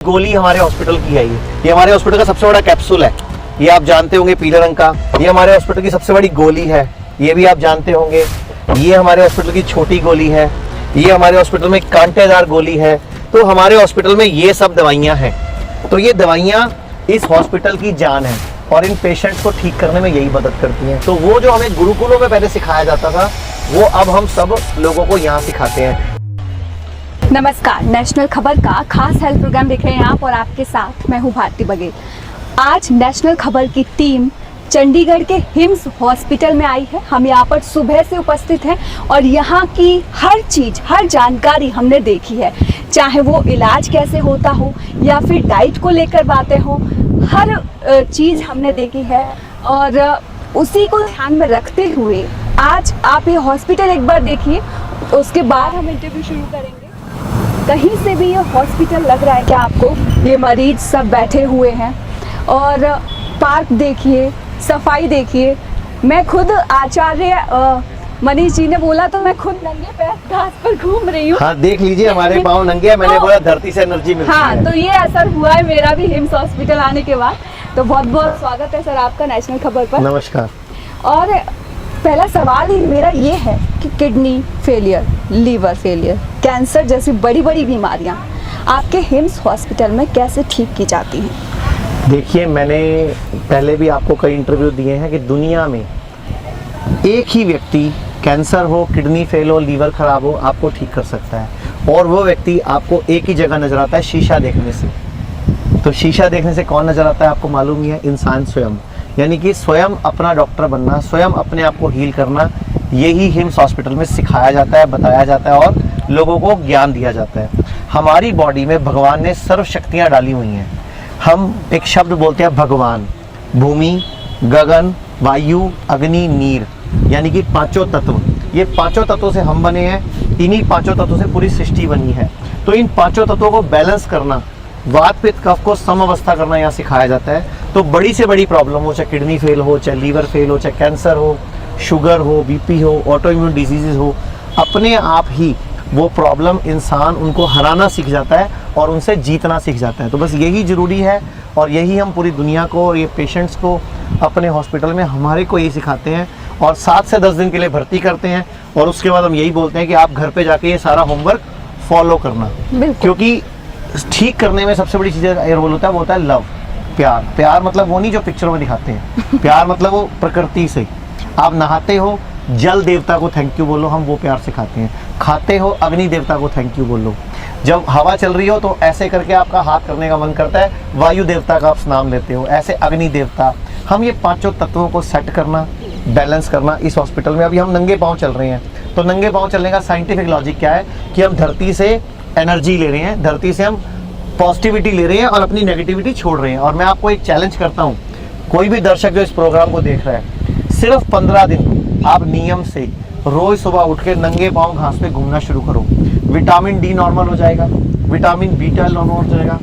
गोली हमारे हॉस्पिटल की है। ये हमारे हॉस्पिटल का सबसे बड़ा कैप्सूल है, ये आप जानते होंगे, पीले रंग का। ये हमारे हॉस्पिटल की सबसे बड़ी गोली है, ये भी आप जानते होंगे। ये हमारे हॉस्पिटल की छोटी गोली है, ये हमारे हॉस्पिटल में कांटेदार गोली है। तो हमारे हॉस्पिटल में ये सब दवाइयाँ हैं। तो ये दवाइयाँ इस हॉस्पिटल की जान है और इन पेशेंट्स को ठीक करने में यही मदद करती हैं। तो वो जो हमें गुरुकुलों में पहले सिखाया जाता था, वो अब हम सब लोगों को यहाँ सिखाते हैं। नमस्कार, नेशनल खबर का खास हेल्थ प्रोग्राम देख रहे हैं आप और आपके साथ मैं हूं भारती बघेल। आज नेशनल खबर की टीम चंडीगढ़ के हिम्स हॉस्पिटल में आई है। हम यहाँ पर सुबह से उपस्थित हैं और यहाँ की हर चीज़, हर जानकारी हमने देखी है। चाहे वो इलाज कैसे होता हो या फिर डाइट को लेकर बातें हो, हर चीज़ हमने देखी है। और उसी को ध्यान में रखते हुए आज आप ये हॉस्पिटल एक बार देखिए, उसके बाद हम इंटरव्यू शुरू करेंगे। कहीं से भी ये हॉस्पिटल लग रहा है कि आपको ये मरीज सब बैठे हुए हैं। और पार्क देखिए, सफाई देखिए। मैं खुद आचार्य मनीष जी ने बोला तो मैं खुद नंगे पैर घास पर घूम रही हूँ। हाँ, देख लीजिए हमारे पाँव नंगे हैं। मैंने बोला धरती से एनर्जी मिलती है। हाँ, तो ये असर हुआ है मेरा भी हिम्स हॉस्पिटल आने के बाद। तो बहुत बहुत स्वागत है सर आपका नेशनल खबर पर। नमस्कार। और पहला सवाल ही मेरा ये है कि kidney failure, liver failure, cancer जैसी बड़ी बड़ी बीमारियां आपके हिम्स हॉस्पिटल में कैसे ठीक की जाती हैं? देखिए, मैंने पहले भी आपको कई इंटरव्यू दिए हैं कि दुनिया में एक ही व्यक्ति कैंसर हो, किडनी फेल हो, लीवर खराब हो, आपको ठीक कर सकता है। और वो व्यक्ति आपको एक ही जगह नजर आता है, शीशा देखने से। तो शीशा देखने से कौन नजर आता है आपको मालूम ही है? इंसान स्वयं। यानी कि स्वयं अपना डॉक्टर बनना, स्वयं अपने आप को हील करना, यही हिम्स हॉस्पिटल में सिखाया जाता है, बताया जाता है और लोगों को ज्ञान दिया जाता है। हमारी बॉडी में भगवान ने सर्व शक्तियाँ डाली हुई हैं। हम एक शब्द बोलते हैं भगवान। भूमि, गगन, वायु, अग्नि, नीर, यानी कि पांचों तत्व। ये पांचों तत्वों से हम बने हैं, इन्हीं पांचों तत्वों से पूरी सृष्टि बनी है। तो इन पांचों तत्वों को बैलेंस करना, वात पित्त कफ को समअवस्था करना यहाँ सिखाया जाता है। तो बड़ी से बड़ी प्रॉब्लम हो, चाहे किडनी फेल हो, चाहे लीवर फेल हो, चाहे कैंसर हो, शुगर हो, बीपी हो, ऑटो इम्यून डिजीजेज हो, अपने आप ही वो प्रॉब्लम इंसान उनको हराना सीख जाता है और उनसे जीतना सीख जाता है। तो बस यही ज़रूरी है और यही हम पूरी दुनिया को और ये पेशेंट्स को अपने हॉस्पिटल में हमारे को यही सिखाते हैं और 7 से 10 दिन के लिए भर्ती करते हैं। और उसके बाद हम यही बोलते हैं कि आप घर पे जाके ये सारा होमवर्क फॉलो करना, क्योंकि ठीक करने में सबसे बड़ी चीज़ रोल होता है, वो होता है लव, प्यार। प्यार मतलब वो नहीं जो पिक्चरों में दिखाते हैं, प्यार मतलब वो प्रकृति से। आप नहाते हो, जल देवता को थैंक यू बोलो, हम वो प्यार सिखाते हैं। खाते हो, अग्नि देवता को थैंक यू बोलो। जब हवा चल रही हो तो ऐसे करके आपका हाथ करने का मन करता है, वायु देवता का आप नाम लेते हो, ऐसे अग्नि देवता। हम ये पांचों तत्वों को सेट करना, बैलेंस करना इस हॉस्पिटल में। अभी हम नंगे पाँव चल रहे हैं, तो नंगे पाँव चलने का साइंटिफिक लॉजिक क्या है कि हम धरती से एनर्जी ले रहे हैं, धरती से हम पॉजिटिविटी ले रहे हैं और अपनी नेगेटिविटी छोड़ रहे हैं। और मैं आपको एक चैलेंज करता हूँ, कोई भी दर्शक जो इस प्रोग्राम को देख रहा है, सिर्फ 15 दिन आप नियम से रोज सुबह उठ के नंगे पाँव घास पे घूमना शुरू करो। विटामिन डी नॉर्मल हो जाएगा, विटामिन B12 नॉर्मल हो जाएगा,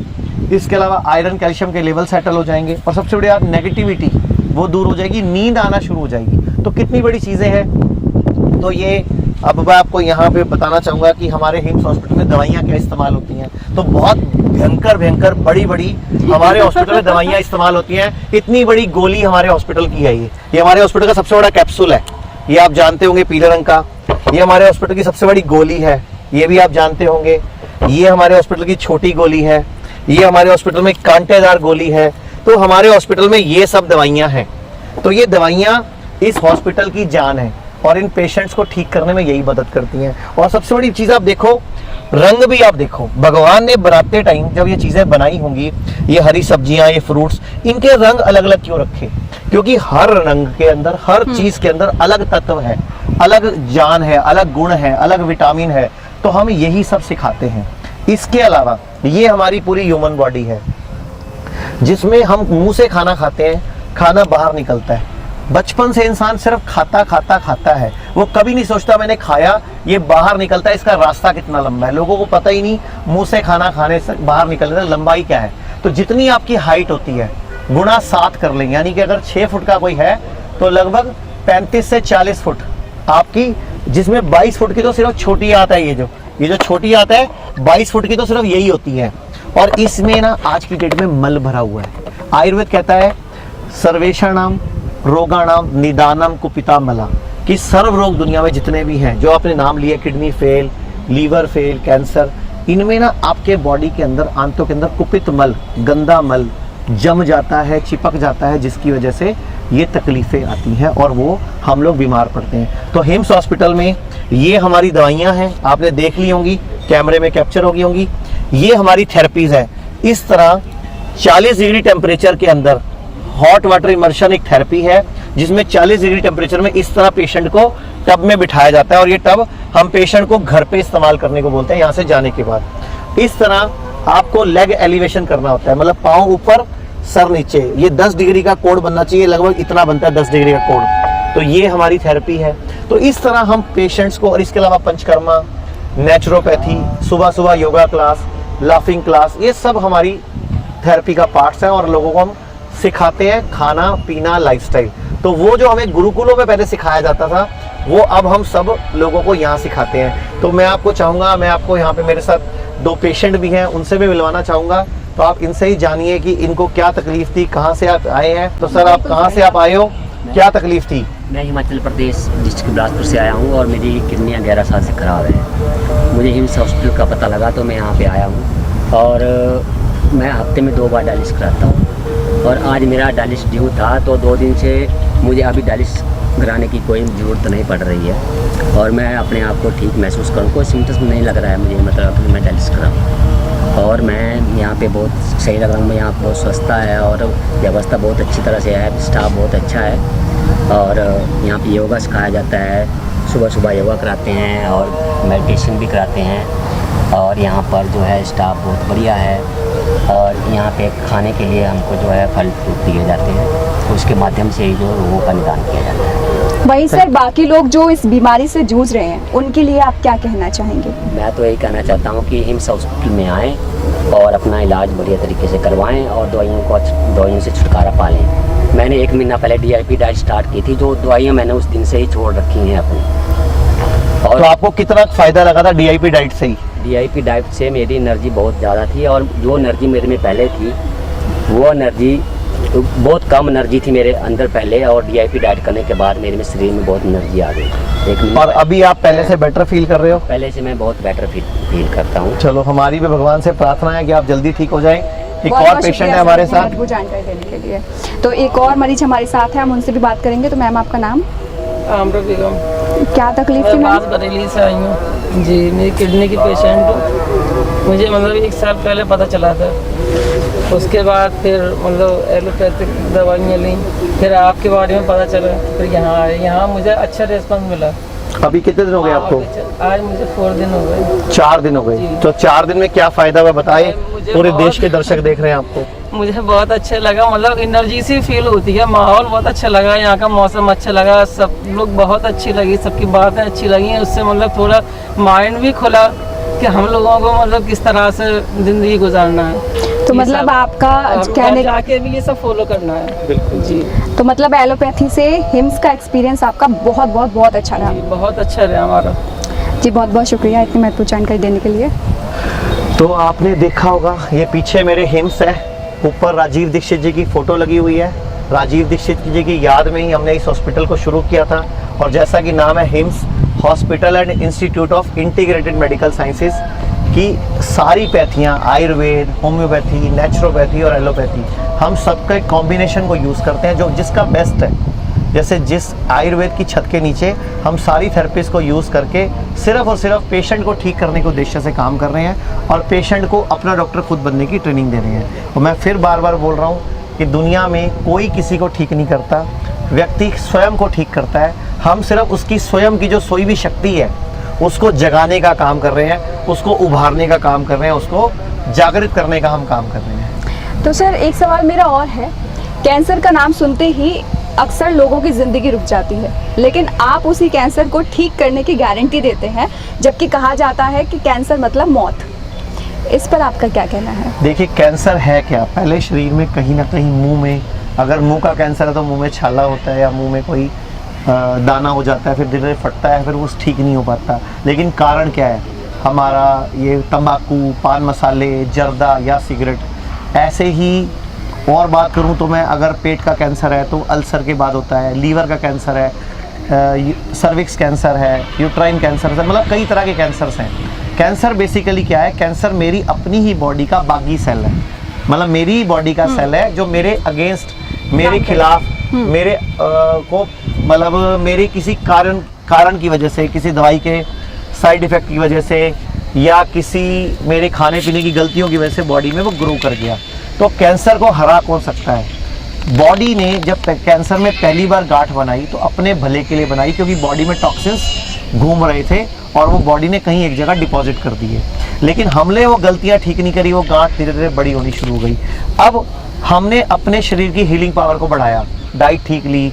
इसके अलावा आयरन कैल्शियम के लेवल सेटल हो जाएंगे और सबसे बड़ी बात नेगेटिविटी वो दूर हो जाएगी, नींद आना शुरू हो जाएगी। तो कितनी बड़ी चीज़ें हैं। तो ये अब मैं आपको यहाँ पे बताना चाहूँगा कि हमारे हिम्स हॉस्पिटल में दवाइयाँ क्या इस्तेमाल होती हैं। तो बहुत भयंकर बड़ी हमारे हॉस्पिटल में दवाइयाँ इस्तेमाल होती हैं। इतनी बड़ी गोली हमारे हॉस्पिटल की है। ये हमारे हॉस्पिटल का सबसे बड़ा कैप्सूल है, ये आप जानते होंगे, पीले रंग का। ये हमारे हॉस्पिटल की सबसे बड़ी गोली है, ये भी आप जानते होंगे। ये हमारे हॉस्पिटल की छोटी गोली है, ये हमारे हॉस्पिटल में कांटेदार गोली है। तो हमारे हॉस्पिटल में ये सब दवाइयाँ हैं। तो ये दवाइयाँ इस हॉस्पिटल की जान है और इन पेशेंट्स को ठीक करने में यही मदद करती हैं। और सबसे बड़ी चीज़ आप देखो, रंग भी आप देखो, भगवान ने बनाते टाइम जब ये चीज़ें बनाई होंगी, ये हरी सब्जियां, ये फ्रूट्स, इनके रंग अलग अलग क्यों रखे? क्योंकि हर रंग के अंदर, हर चीज़ के अंदर अलग तत्व है, अलग जान है, अलग गुण है, अलग विटामिन है। तो हम यही सब सिखाते हैं। इसके अलावा ये हमारी पूरी ह्यूमन बॉडी है, जिसमें हम मुंह से खाना खाते हैं, खाना बाहर निकलता है। बचपन से इंसान सिर्फ खाता है, वो कभी नहीं सोचता मैंने खाया, ये बाहर निकलता है, इसका रास्ता कितना लंबा है। लोगों को पता ही नहीं मुंह से खाना खाने से बाहर निकलने तक लंबाई क्या है। तो जितनी आपकी हाइट होती है गुणा 7 कर लेंगे, यानी कि अगर 6 फुट का कोई है तो लगभग 35 से 40 फुट आपकी, जिसमें 22 फुट की तो सिर्फ छोटी आता है। ये जो छोटी आता है 22 फुट की तो सिर्फ यही होती है। और इसमें ना आज की डेट में मल भरा हुआ है। आयुर्वेद कहता है सर्वेषाणाम रोगाणाम निदानम कुपिता मला, कि सर्व रोग दुनिया में जितने भी हैं जो आपने नाम लिए, kidney fail, liver fail, cancer, इनमें ना आपके बॉडी के अंदर, आंतों के अंदर कुपित मल, गंदा मल जम जाता है, चिपक जाता है, जिसकी वजह से ये तकलीफें आती हैं और वो हम लोग बीमार पड़ते हैं। तो हिम्स हॉस्पिटल में ये हमारी दवाइयाँ हैं, आपने देख ली होंगी, कैमरे में कैप्चर होगी होंगी। ये हमारी थेरेपीज है। इस तरह 40 डिग्री टेम्परेचर के अंदर हॉट वाटर इमर्शन एक थेरेपी है, जिसमें 40 डिग्री टेम्परेचर में इस तरह पेशेंट को टब में बिठाया जाता है और ये टब हम पेशेंट को घर पे इस्तेमाल करने को बोलते हैं यहाँ से जाने के बाद। इस तरह आपको लेग एलिवेशन करना होता है, मतलब पाँव ऊपर सर नीचे। ये 10 डिग्री का कोण बनना चाहिए, लगभग इतना बनता है 10 डिग्री का कोण। तो ये हमारी थेरेपी है। तो इस तरह हम पेशेंट्स को, और इसके अलावा पंचकर्मा, नेचुरोपैथी, सुबह सुबह योगा क्लास, लाफिंग क्लास, ये सब हमारी थेरेपी का पार्ट्स हैं और लोगों को हम सिखाते हैं खाना पीना लाइफस्टाइल। तो वो जो हमें गुरुकुलों में पहले सिखाया जाता था, वो अब हम सब लोगों को यहाँ सिखाते हैं। तो मैं आपको चाहूँगा, मैं आपको यहाँ पे मेरे साथ 2 पेशेंट भी हैं, उनसे भी मिलवाना चाहूँगा। तो आप इनसे ही जानिए कि इनको क्या तकलीफ थी, कहाँ से आप आए हैं। तो सर, आप कहाँ से आप आए हो, क्या तकलीफ थी? मैं हिमाचल प्रदेश डिस्ट्रिक्ट बिलासपुर से आया हूँ और मेरी किडनियाँ 11 साल से ख़राब है। मुझे हिम्स हॉस्पिटल का पता लगा तो मैं यहाँ पे आया हूँ और मैं हफ्ते में 2 बार डायलिसिस कराता हूँ। और आज मेरा डायलिसिस ड्यू था, तो 2 दिन से मुझे अभी डायलिसिस कराने की कोई ज़रूरत नहीं पड़ रही है और मैं अपने आप को ठीक महसूस करूँ, कोई सिम्टम्स नहीं लग रहा है मुझे, मतलब कि मैं डायलिसिस कराऊँ। और मैं यहाँ पे बहुत सही लग रहा हूँ। मैं यहाँ बहुत स्वच्छता है और व्यवस्था बहुत अच्छी तरह से है, स्टाफ बहुत अच्छा है और यहाँ पे योगा सिखाया जाता है। सुबह सुबह योगा कराते हैं और मेडिटेशन भी कराते हैं और यहाँ पर जो है स्टाफ बहुत बढ़िया है। और यहाँ पे खाने के लिए हमको जो है फल फ्रूट दिए जाते हैं, उसके माध्यम से ही जो रोगों का निदान किया जाता है। वहीं सर, बाकी लोग जो इस बीमारी से जूझ रहे हैं, उनके लिए आप क्या कहना चाहेंगे? मैं तो यही कहना चाहता हूँ कि हिम्स हॉस्पिटल में आएँ और अपना इलाज बढ़िया तरीके से करवाएं और दवाइयों से छुटकारा पा लें। मैंने 1 महीना पहले DIP डाइट स्टार्ट की थी, जो दवाइयाँ मैंने उस दिन से ही छोड़ रखी हैं अपनी। और तो आपको कितना फायदा लगा था DIP डाइट से ही? DIP डाइट से मेरी एनर्जी बहुत ज़्यादा थी और जो एनर्जी मेरे में पहले थी वो एनर्जी बहुत कम एनर्जी थी मेरे अंदर पहले, और DIP डाइट करने के बाद मेरे में शरीर में बहुत एनर्जी आ गई। और अभी आप पहले से बेटर फील कर रहे हो? पहले से मैं बहुत बेटर फील करता हूँ। चलो, हमारी भी भगवान से प्रार्थना है कि आप जल्दी ठीक हो जाएं। एक बहुत और बहुत पेशेंट शुक्रिया है हमारे सर, साथ। आपको जानकारी देने के लिए। तो एक और मरीज हमारे साथ है, हम उनसे भी बात करेंगे। तो मैम, आपका नाम? आमरा बेगम। क्या तकलीफ थी मैं मैम? बात बरेली से आई हूँ जी। मेरी किडनी की पेशेंट हूँ। मुझे मतलब 1 साल पहले पता चला था। उसके बाद फिर मतलब एलोपैथिक दवाइयाँ ली, फिर आपके बारे में पता चला, फिर यहाँ आए। यहाँ मुझे अच्छा रिस्पॉन्स मिला। अभी कितने दिन हो गए आपको? आज मुझे 4 दिन हो गए। 4 दिन हो गए। जी। तो 4 दिन में क्या फायदा हुआ बताइए, मुझे पूरे बहुत- देश के दर्शक देख रहे हैं आपको। मुझे बहुत अच्छा लगा, मतलब एनर्जी सी फील होती है, माहौल बहुत अच्छा लगा, यहाँ का मौसम अच्छा लगा, सब लोग बहुत अच्छी लगी, सबकी बातें अच्छी लगी हैं। उससे मतलब थोड़ा माइंड भी खुला कि हम लोगों को मतलब किस तरह से ज़िंदगी गुजारना है। तो ये मतलब सब- आपका और कहने जाके भी ये सब फॉलो करना है। बिल्कुल जी तो मतलब एलोपैथी से हिम्स का एक्सपीरियंस आपका बहुत बहुत बहुत अच्छा रहा। जी, बहुत अच्छा रहा हमारा। जी, बहुत बहुत शुक्रिया इतनी महत्वपूर्ण जानकारी देने के लिए। तो आपने देखा होगा, ये पीछे मेरे हिम्स है, ऊपर राजीव दीक्षित जी की फोटो लगी हुई है। राजीव दीक्षित जी की याद में ही हमने इस हॉस्पिटल को शुरू किया था और जैसा कि नाम है hymns hospital and institute of integrated medical sciences, की सारी पैथियाँ, आयुर्वेद, होम्योपैथी, नेचुरोपैथी और एलोपैथी, हम सबका एक कॉम्बिनेशन को यूज़ करते हैं जो जिसका बेस्ट है। जैसे जिस आयुर्वेद की छत के नीचे हम सारी थेरेपीज को यूज़ करके सिर्फ और सिर्फ पेशेंट को ठीक करने के उद्देश्य से काम कर रहे हैं और पेशेंट को अपना डॉक्टर खुद बनने की ट्रेनिंग दे रहे हैं। और मैं फिर बार बार बोल रहा हूँ कि दुनिया में कोई किसी को ठीक नहीं करता, व्यक्ति स्वयं को ठीक करता है। हम सिर्फ उसकी स्वयं की जो सोई हुई शक्ति है उसको जगाने का काम कर रहे हैं, उसको उभारने का काम कर रहे हैं, उसको जागृत करने का हम काम कर रहे हैं। तो सर, एक सवाल मेरा और है। कैंसर का नाम सुनते ही अक्सर लोगों की ज़िंदगी रुक जाती है, लेकिन आप उसी कैंसर को ठीक करने की गारंटी देते हैं, जबकि कहा जाता है कि कैंसर मतलब मौत। इस पर आपका क्या कहना है? देखिए, कैंसर है क्या? पहले शरीर में कहीं ना कहीं मुंह में, अगर मुंह का कैंसर है तो मुंह में छाला होता है या मुंह में कोई दाना हो जाता है, फिर धीरे धीरे फटता है, फिर वो ठीक नहीं हो पाता। लेकिन कारण क्या है? हमारा ये तंबाकू, पान मसाले, जर्दा या सिगरेट, ऐसे ही और बात करूं तो मैं अगर पेट का कैंसर है तो अल्सर के बाद होता है, लीवर का कैंसर है, सर्विक्स कैंसर है, यूट्राइन कैंसर है, मतलब कई तरह के कैंसर्स हैं। कैंसर बेसिकली क्या है? कैंसर मेरी अपनी ही बॉडी का बागी सेल है, मतलब मेरी ही बॉडी का सेल है जो मेरे अगेंस्ट, मेरे खिलाफ, मेरे को मतलब मेरे किसी कारण की वजह से, किसी दवाई के साइड इफ़ेक्ट की वजह से या किसी मेरे खाने पीने की गलतियों की वजह से बॉडी में वो ग्रो कर गया। तो कैंसर को हरा कौन सकता है? बॉडी ने जब कैंसर में पहली बार गांठ बनाई तो अपने भले के लिए बनाई, क्योंकि बॉडी में टॉक्सिन्स घूम रहे थे और वो बॉडी ने कहीं एक जगह डिपॉजिट कर दिए। लेकिन हमने वो गलतियां ठीक नहीं करी, वो गांठ धीरे धीरे बड़ी होनी शुरू हो गई। अब हमने अपने शरीर की हीलिंग पावर को बढ़ाया, डाइट ठीक ली,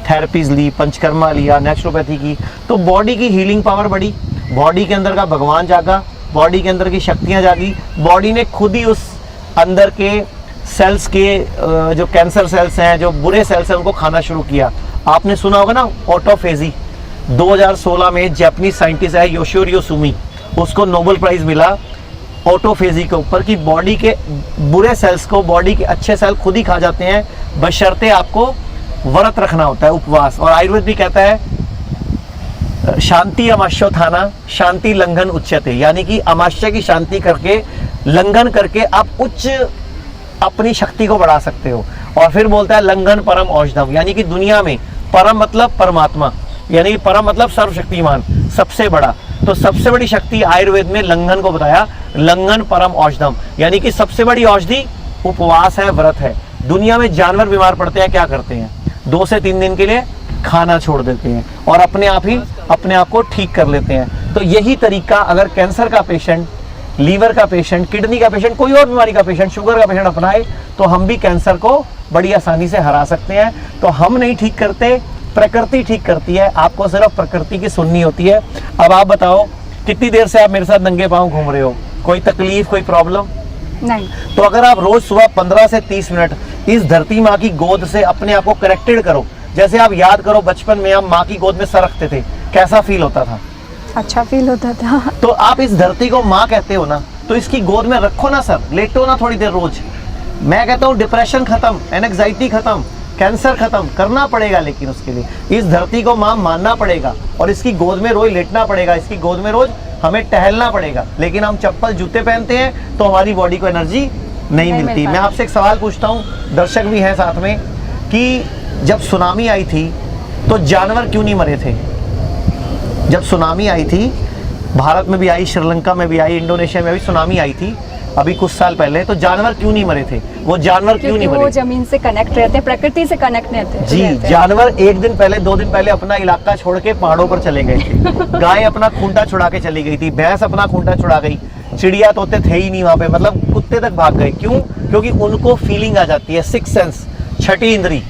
थेरेपीज ली, पंचकर्मा लिया, नेचुरोपैथी की, तो बॉडी की हीलिंग पावर बढ़ी, बॉडी के अंदर का भगवान जागा, बॉडी के अंदर की शक्तियाँ जागी, बॉडी ने खुद ही उस अंदर के सेल्स के जो कैंसर सेल्स हैं, जो बुरे सेल्स हैं, उनको खाना शुरू किया। आपने सुना होगा ना ऑटोफेजी, 2016 में जापानीज साइंटिस्ट है योशिरो सुमी, उसको नोबेल प्राइज मिला ऑटोफेजी के ऊपर कि बॉडी के बुरे सेल्स को बॉडी के अच्छे सेल खुद ही खा जाते हैं, बशर्ते आपको व्रत रखना होता है, उपवास। और आयुर्वेद भी कहता है शांति अमाश्योत्थाना शांति लंघन उच्यते, यानी कि अमाश्य की शांति करके, लंघन करके आप उच्च अपनी शक्ति को बढ़ा सकते हो। और फिर बोलता है लंघन परम औषधम, यानी कि दुनिया में परम मतलब परमात्मा, यानी कि परम मतलब सर्वशक्तिमान, सबसे बड़ा। तो सबसे बड़ी शक्ति आयुर्वेद में लंघन को बताया, लंघन परम औषधम, यानी कि सबसे बड़ी औषधि उपवास है, व्रत है। दुनिया में जानवर बीमार पड़ते हैं, क्या करते हैं? 2 से 3 दिन के लिए खाना छोड़ देते हैं और अपने आप ही अपने आप को ठीक कर लेते हैं। तो यही तरीका अगर कैंसर का पेशेंट, लीवर का पेशेंट, किडनी का पेशेंट, कोई और बीमारी का पेशेंट, शुगर का पेशेंट अपनाए तो हम भी कैंसर को बड़ी आसानी से हरा सकते हैं। तो हम नहीं ठीक करते, प्रकृति ठीक करती है, आपको सिर्फ प्रकृति की सुननी होती है। अब आप बताओ कितनी देर से आप मेरे साथ नंगे पांव घूम रहे हो? कोई तकलीफ, कोई प्रॉब्लम नहीं। तो अगर आप रोज सुबह 15 से 30 मिनट इस धरती माँ की गोद से अपने आप को कनेक्टेड करो, जैसे आप याद करो बचपन में आप माँ की गोद में सर रखते थे, कैसा फील होता था? अच्छा फील होता था। तो आप इस धरती को माँ कहते हो ना, तो इसकी गोद में रखो ना सर, लेटो ना थोड़ी देर रोज। मैं कहता हूँ डिप्रेशन खत्म, एंजाइटी खत्म, कैंसर खत्म करना पड़ेगा, लेकिन उसके लिए इस धरती को माँ मानना पड़ेगा और इसकी गोद में रोज लेटना पड़ेगा, इसकी गोद में रोज हमें टहलना पड़ेगा। लेकिन हम चप्पल जूते पहनते हैं तो हमारी बॉडी को एनर्जी नहीं मिलती। मैं आपसे एक सवाल पूछता हूँ, दर्शक भी हैं साथ में, कि जब सुनामी आई थी तो जानवर क्यों नहीं मरे थे? जब सुनामी आई थी, भारत में भी आई, श्रीलंका में भी आई, इंडोनेशिया में भी सुनामी आई थी अभी कुछ साल पहले, तो जानवर क्यों नहीं मरे थे? वो जानवर क्यों नहीं मरे? वो जमीन से कनेक्ट रहते हैं, प्रकृति से कनेक्ट रहते हैं। जी, जानवर 1 दिन पहले, 2 दिन पहले अपना इलाका छोड़ के पहाड़ों पर चले गए थे। गाय अपना खूंटा छुड़ा के चली गई थी, भैंस अपना खूंटा छुड़ा गई, चिड़िया तोते थे ही नहीं वहां पे, मतलब कुत्ते तक भाग गए। क्यों? क्योंकि उनको फीलिंग आ जाती है, सिक्स सेंस, छठी इंद्री,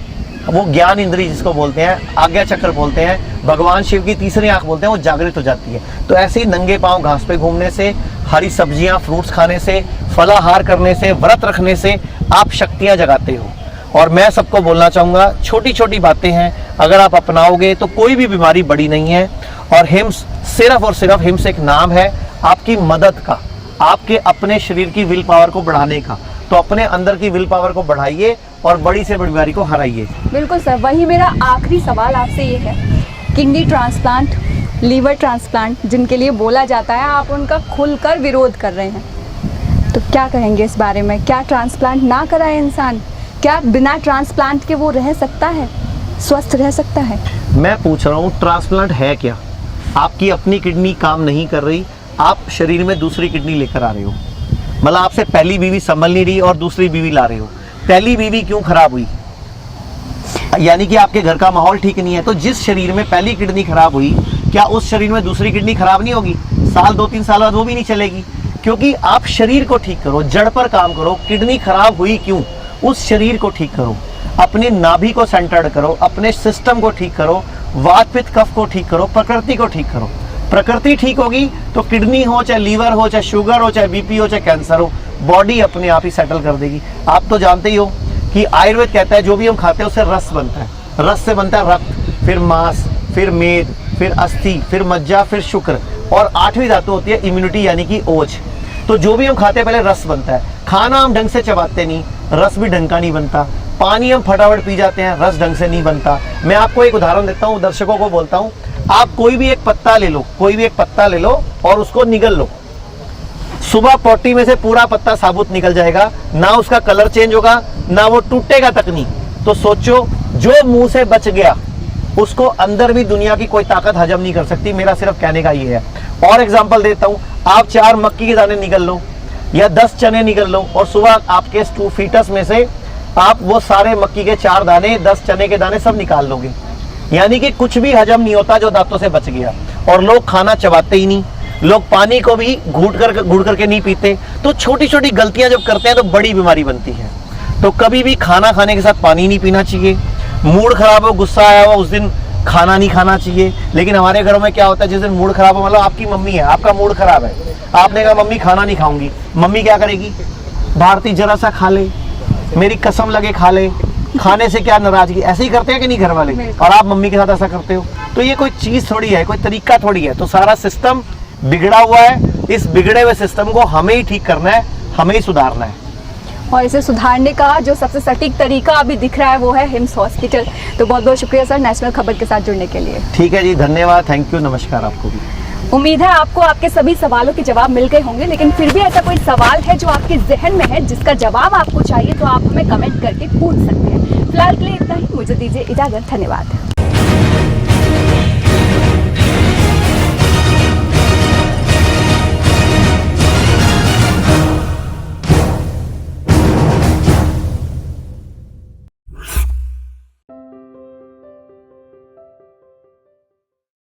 वो ज्ञान इंद्री जिसको बोलते हैं, आज्ञा चक्र बोलते हैं, भगवान शिव की तीसरी आंख बोलते हैं, वो जागृत हो जाती है। तो ऐसे ही नंगे पांव घास पे घूमने से, हरी सब्जियां, फ्रूट्स खाने से, फलाहार करने से, व्रत रखने से आप शक्तियां जगाते हो। और मैं सबको बोलना चाहूँगा, छोटी छोटी बातें हैं, अगर आप अपनाओगे तो कोई भी बीमारी बड़ी नहीं है। और हिम्स सिर्फ और सिर्फ हिम्स एक नाम है आपकी मदद का, आपके अपने शरीर की विल पावर को बढ़ाने का। तो अपने अंदर की विल पावर को बढ़ाइए और बड़ी से बड़ी बीमारी को हराइए। बिल्कुल सर, वही मेरा आखिरी सवाल आपसे ये है, किडनी ट्रांसप्लांट, लीवर ट्रांसप्लांट जिनके लिए बोला जाता है, आप उनका खुलकर विरोध कर रहे हैं, तो क्या कहेंगे इस बारे में? क्या ट्रांसप्लांट ना कराए इंसान? क्या बिना ट्रांसप्लांट के वो रह सकता है, स्वस्थ रह सकता है? मैं पूछ रहा हूँ ट्रांसप्लांट है क्या? आपकी अपनी किडनी काम नहीं कर रही, आप शरीर में दूसरी किडनी लेकर आ रहे हो, मतलब आपसे पहली बीवी संभल नहीं रही और दूसरी बीवी ला रहे हो। पहली बीवी क्यों खराब हुई? यानी कि आपके घर का माहौल ठीक नहीं है। तो जिस शरीर में पहली किडनी खराब हुई, क्या उस शरीर में दूसरी किडनी खराब नहीं होगी? साल 2-3 साल बाद वो भी नहीं चलेगी, क्योंकि आप शरीर को ठीक करो, जड़ पर काम करो। किडनी खराब हुई क्यों? उस शरीर को ठीक करो, अपनी नाभि को सेंटर्ड करो, अपने सिस्टम को ठीक करो, वात पित्त कफ को ठीक करो, प्रकृति को ठीक करो। प्रकृति ठीक होगी तो किडनी हो, चाहे लीवर हो, चाहे शुगर हो, चाहे बीपी हो, चाहे कैंसर हो, बॉडी अपने आप ही सेटल कर देगी। आप तो जानते ही हो कि आयुर्वेद कहता है जो भी हम खाते हैं उससे रस बनता है, रस से बनता है रक्त, फिर मांस, फिर मेद, फिर अस्थि, फिर मज्जा, फिर शुक्र, और 8वीं धातु होती है इम्यूनिटी यानी कि ओज। तो जो भी हम खाते हैं पहले रस बनता है, खाना हम ढंग से चबाते नहीं, रस भी ढंग का नहीं बनता। पानी हम फटाफट पी जाते हैं, रस ढंग से नहीं बनता। मैं आपको एक उदाहरण देता हूँ, दर्शकों को बोलता हूँ, आप कोई भी एक पत्ता ले लो, कोई भी एक पत्ता ले लो और उसको निगल लो। सुबह पोटी में से पूरा पत्ता साबुत निकल जाएगा, ना उसका कलर चेंज होगा, ना वो टूटेगा तक नहीं। तो सोचो, जो मुंह से बच गया उसको अंदर भी दुनिया की कोई ताकत हजम नहीं कर सकती। मेरा सिर्फ कहने का ये है। और एग्जांपल देता हूं, आप 4 मक्की के दाने निकल लो या 10 चने निकल लो और सुबह आपके 2 फीटस में से आप वो सारे मक्की के 4 दाने, 10 चने के दाने सब निकाल लोगे, यानी कि कुछ भी हजम नहीं होता जो दांतों से बच गया। और लोग खाना चबाते ही नहीं, लोग पानी को भी घूट करके नहीं पीते। तो छोटी छोटी गलतियां जब करते हैं तो बड़ी बीमारी बनती है। तो कभी भी खाना खाने के साथ पानी नहीं पीना चाहिए। मूड खराब हो, गुस्सा आया हो, उस दिन खाना नहीं खाना चाहिए। लेकिन हमारे घरों में क्या होता है, जिस दिन मूड खराब हो, मतलब आपकी मम्मी है, आपका मूड खराब है, आपने कहा मम्मी खाना नहीं खाऊंगी, मम्मी क्या करेगी, भारती जरा सा खा ले, मेरी कसम लगे खा ले, खाने से क्या नाराजगी। ऐसे ही करते हैं कि नहीं घर वाले, और आप मम्मी के साथ ऐसा करते हो। तो ये कोई चीज थोड़ी है, कोई तरीका थोड़ी है। तो सारा सिस्टम बिगड़ा हुआ है। इस बिगड़े हुए सिस्टम को हमें ही ठीक करना है, हमें ही सुधारना है। और इसे सुधारने का जो सबसे सटीक तरीका अभी दिख रहा है वो है हिम्स हॉस्पिटल। तो बहुत बहुत शुक्रिया सर नेशनल खबर के साथ जुड़ने के लिए। ठीक है जी, धन्यवाद, थैंक यू, नमस्कार आपको भी। उम्मीद है आपको आपके सभी सवालों के जवाब मिल गए होंगे, लेकिन फिर भी ऐसा कोई सवाल है जो आपके जहन में है जिसका जवाब आपको चाहिए तो आप हमें कमेंट करके पूछ सकते हैं। फिलहाल के लिए इतना ही, मुझे दीजिए इजाजत, धन्यवाद।